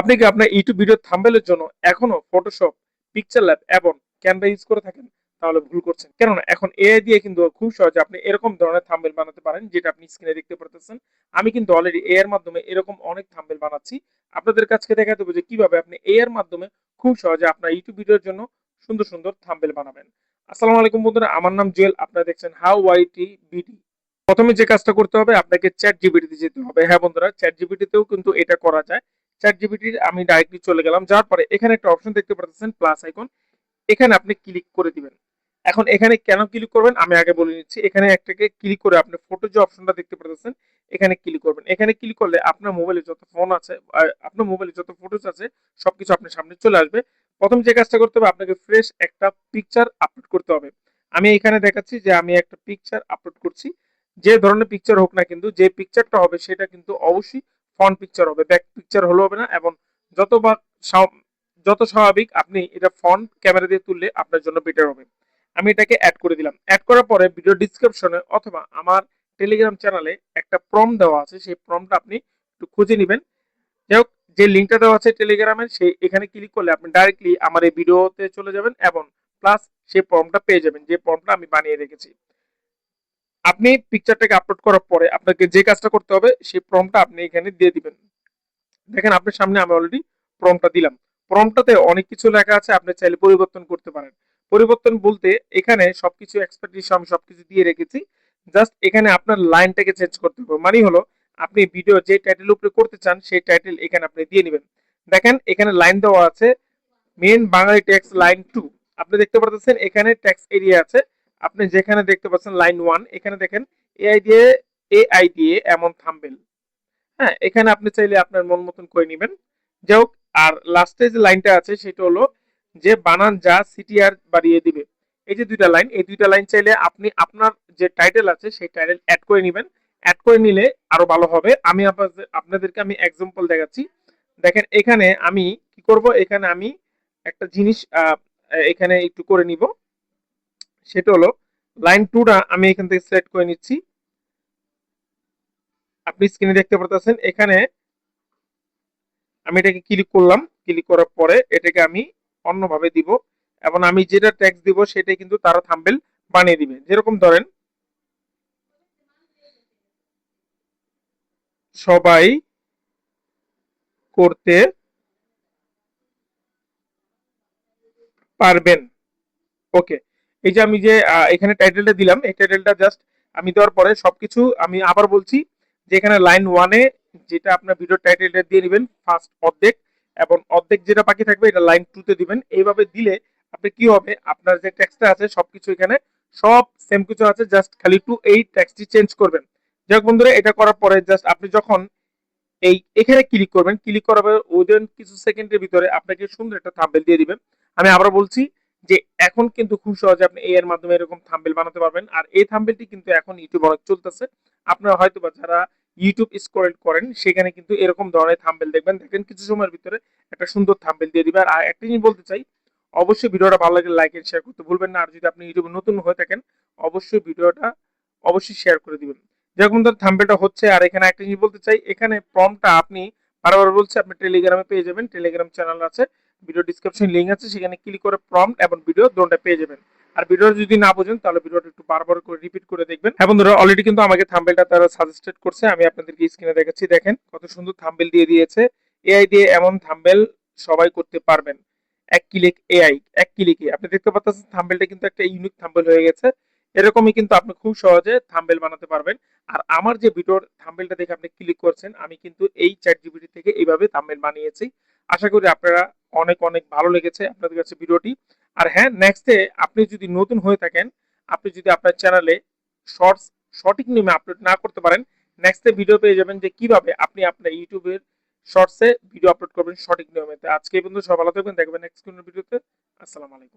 আপনি কি আপনার ইউটিউব ভিডিও থাম্বনেলের জন্য এখনো ফটোশপ, পিকচার ল্যাব এবং ক্যানভা ইউজ করে থাকেন? তাহলে ভুল করছেন। কেননা এখন এআই দিয়ে কিন্তু খুব সহজে আপনি এরকম ধরনের থাম্বনেল বানাতে পারেন যেটা আপনি স্ক্রিনে দেখতে পারতেছেন। আমি কিন্তু অলরেডি এআই এর মাধ্যমে এরকম অনেক থাম্বনেল বানাচ্ছি। আপনাদের কাছে দেখা দেবো যে কিভাবে আপনি এআই এর মাধ্যমে খুব সহজে আপনার ইউটিউব ভিডিওর জন্য সুন্দর সুন্দর থাম্বনেল বানাবেন। আসসালামু আলাইকুম বন্ধুরা, আমার নাম জুয়েল। আপনারা দেখছেন হাউ ওয়াইটি বিডি। প্রথমে যে কাজটা করতে হবে আপনাকে চ্যাট জিপিটিতে যেতে হবে। হ্যাঁ বন্ধুরা, চ্যাট জিপিটিতেও কিন্তু এটা করা যায়। চ্যাট জিপিটির আমি ডাইরেক্টলি চলে গেলাম, যাওয়ার পরে এখানে একটা অপশন দেখতে পাচ্ছেন প্লাস আইকন, এখানে আপনি ক্লিক করে দিবেন। এখন এখানে কেন ক্লিক করবেন আমি আগে বলে নিচ্ছি। এখানে একটাকে ক্লিক করে আপনি ফটো যে অপশনটা দেখতে পাচ্ছেন এখানে ক্লিক করবেন। এখানে ক্লিক করলে আপনার মোবাইলে যত ফোন আছে, আপনার মোবাইলে যত ফটোস আছে সবকিছু আপনার সামনে চলে আসবে। প্রথম যে কাজটা করতে হবে আপনাকে ফ্রেশ একটা পিকচার আপলোড করতে হবে। আমি এখানে দেখাচ্ছি যে আমি একটা পিকচার আপলোড করছি। যে ধরনের পিকচার হোক না, কিন্তু যে পিকচারটা হবে সেটা কিন্তু অবশ্যই ফ্রন্ট পিকচার হবে, ব্যাক পিকচার হলে হবে না। এবং যত বা যত স্বাভাবিক আপনি এটা ফ্রন্ট ক্যামেরা দিয়ে তুললে আপনার জন্য বেটার হবে। আমি এটাকে অ্যাড করে দিলাম। অ্যাড করার পরে ভিডিও ডিসক্রিপশনে অথবা আমার টেলিগ্রাম চ্যানেলে একটা প্রম্পট দেওয়া আছে, সেই প্রম্পটটা আপনি একটু খুঁজে নেবেন। যাই হোক, যে লিঙ্কটা দেওয়া আছে টেলিগ্রামের, সেই এখানে ক্লিক করলে আপনি ডাইরেক্টলি আমার এই ভিডিওতে চলে যাবেন এবং প্লাস সেই প্রম্পটটা পেয়ে যাবেন, যে প্রম্পটটা আমি বানিয়ে রেখেছি। আপনি পিকচারটাকে আপলোড করার পরে আপনাকে যে কাজটা করতে হবে সেই প্রম্পটটা আপনি এখানে দিয়ে দিবেন। দেখেন আপনার সামনে আমি অলরেডি প্রম্পটটা দিলাম। প্রম্পটটাতে অনেক কিছু লেখা আছে, আপনি চাইলে পরিবর্তন করতে পারেন। পরিবর্তন বলতে এখানে সবকিছু এক্সপেকটেশন আমি সবকিছু দিয়ে রেখেছি। জাস্ট এখানে আপনার লাইনটাকে চেঞ্জ করতে হবে। মানে হলো আপনি ভিডিও যে টাইটেল উপরে করতে চান সেই টাইটেল এখানে আপনি দিয়ে নেবেন। দেখেন এখানে লাইন দেওয়া আছে, মেন বাঙালি টেক্সট লাইন 2। আপনি দেখতে পাচ্ছেন এখানে টেক্সট এরিয়া আছে। আপনি যেখানে দেখতে পাচ্ছেন লাইন 1, এখানে দেখেন এআই দিয়ে এমন থাম্বনেল। হ্যাঁ, এখানে আপনি চাইলে আপনার মন মতন করে নেবেন। যাই হোক, আর লাস্টে যে লাইনটা আছে সেটা হলো যে বানান যা সিটিআর বাড়িয়ে দিবে। এই যে দুইটা লাইন, এই দুইটা লাইন চাইলে আপনি আপনার যে টাইটেল আছে সেই টাইটেল অ্যাড করে নেবেন। অ্যাড করে নিলে আরো ভালো হবে। আমি আপনাদেরকে আমি এক্সাম্পল দেখাচ্ছি। দেখেন এখানে আমি কি করব, এখানে আমি একটা জিনিস এখানে একটু করে নিব। সেটা হলো লাইন 2টা আমি এখান থেকে সিলেক্ট করে নিচ্ছি। আপনি স্ক্রিনে দেখতে পাচ্ছেন এখানে আমি এটাকে ক্লিক করলাম। ক্লিক করার পরে এটাকে আমি অন্যভাবে দিব এবং আমি যেটা ট্যাক্স দিব সেটাই কিন্তু তারা থাম্বনেল বানিয়ে দিবে। যেরকম ধরেন সবাই করতে পারবেন। ওকে, এই যে আমি যে এখানে টাইটেলটা দিলাম, এই টাইটেলটা জাস্ট আমি দেওয়ার পরে সবকিছু আমি আবার বলছি যে এখানে লাইন 1-এ যেটা আপনার ভিডিও টাইটেলটা দিয়ে দিবেন ফার্স্ট অর্ধেক, এবং অর্ধেক যেটা বাকি থাকবে এটা লাইন 2-তে দিবেন। এইভাবে দিলে আপনি কি হবে, আপনার যে টেক্সটটা আছে সবকিছু এখানে সব সেম কিছু আছে, জাস্ট খালি একটু এই টেক্সটটি চেঞ্জ করবেন। যাই হোক বন্ধুরা, এটা করার পরে জাস্ট আপনি যখন এখানে ক্লিক করবেন, ক্লিক করার পরে উইদিন কিছু সেকেন্ডের ভিতরে আপনাকে সুন্দর একটা থাম্বনেল দিয়ে দিবেন। আমি আবার বলছি যে এখন কিন্তু খুব সহজে আপনি এর মাধ্যমে এরকম থাম্বনেল বানাতে পারবেন। আর এই থাম্বনেলটি কিন্তু এখন ইউটিউব অনেক চলতেছে। আপনারা হয়তো বা যারা ইউটিউব স্ক্রল করেন সেখানে কিন্তু এরকম ধরনের থাম্বনেল দেখবেন। দেখেন কিছু সময়ের ভিতরে একটা সুন্দর থাম্বনেল দিয়ে দিবে। আর একটা জিনিস বলতে চাই, অবশ্যই ভিডিওটা ভালো লাগলে লাইক এন্ড শেয়ার করতে ভুলবেন না। আর যদি আপনি ইউটিউবে নতুন হয়ে থাকেন অবশ্যই ভিডিওটা অবশ্যই শেয়ার করে দিবেন। যেরকম ধর থাম্বনেলটা হচ্ছে। আর এখানে একটা জিনিস বলতে চাই, এখানে প্রম্পটটা আপনি বারবার বলছি আপনি টেলিগ্রামে পেয়ে যাবেন। টেলিগ্রাম চ্যানেল আছে, ভিডিও ডিসক্রিপশন লিংক আছে, সেখানে ক্লিক করে প্রম্পট এবং ভিডিও দুটোটা পেয়ে যাবেন। আর ভিডিও যদি না বোঝেন তাহলে ভিডিওটা একটু বারবার করে রিপিট করে দেখবেন। হ্যাঁ বন্ধুরা, অলরেডি কিন্তু আমাকে থাম্বনেলটা তারা সাজেস্টেড করছে, আমি আপনাদেরকে স্ক্রিনে দেখাচ্ছি। দেখেন কত সুন্দর থাম্বনেল দিয়ে দিয়েছে। এআই দিয়ে এমন থাম্বনেল সবাই করতে পারবেন, এক ক্লিক এআই, এক ক্লিকে। আপনি দেখতে পাচ্ছেন থাম্বনেলটা কিন্তু একটা ইউনিক থাম্বনেল হয়ে গেছে। এরকমই কিন্তু আপনি খুব সহজে থাম্বনেল বানাতে পারবেন। আর আমার যে ভিডিওর থাম্বনেলটা দেখে আপনি ক্লিক করছেন, আমি কিন্তু এই চ্যাট জিপিটি থেকে এইভাবে থাম্বনেল বানিয়েছি। আশা করি আপনারা অনেক অনেক ভালো লেগেছে আপনাদের কাছে ভিডিওটি। আর হ্যাঁ, নেক্সটে আপনি যদি নতুন হয়ে থাকেন, আপনি যদি আপনার চ্যানেলে শর্টস সঠিক নিয়মে আপলোড না করতে পারেন, নেক্সটে ভিডিও পেয়ে যাবেন যে কিভাবে আপনি আপনার ইউটিউবের শর্টসে ভিডিও আপলোড করবেন সঠিক নিয়মে। আজকে এই পর্যন্ত, সব ভালো থাকবেন, দেখবেন নেক্সট কোনো ভিডিওতে। আসসালামু আলাইকুম।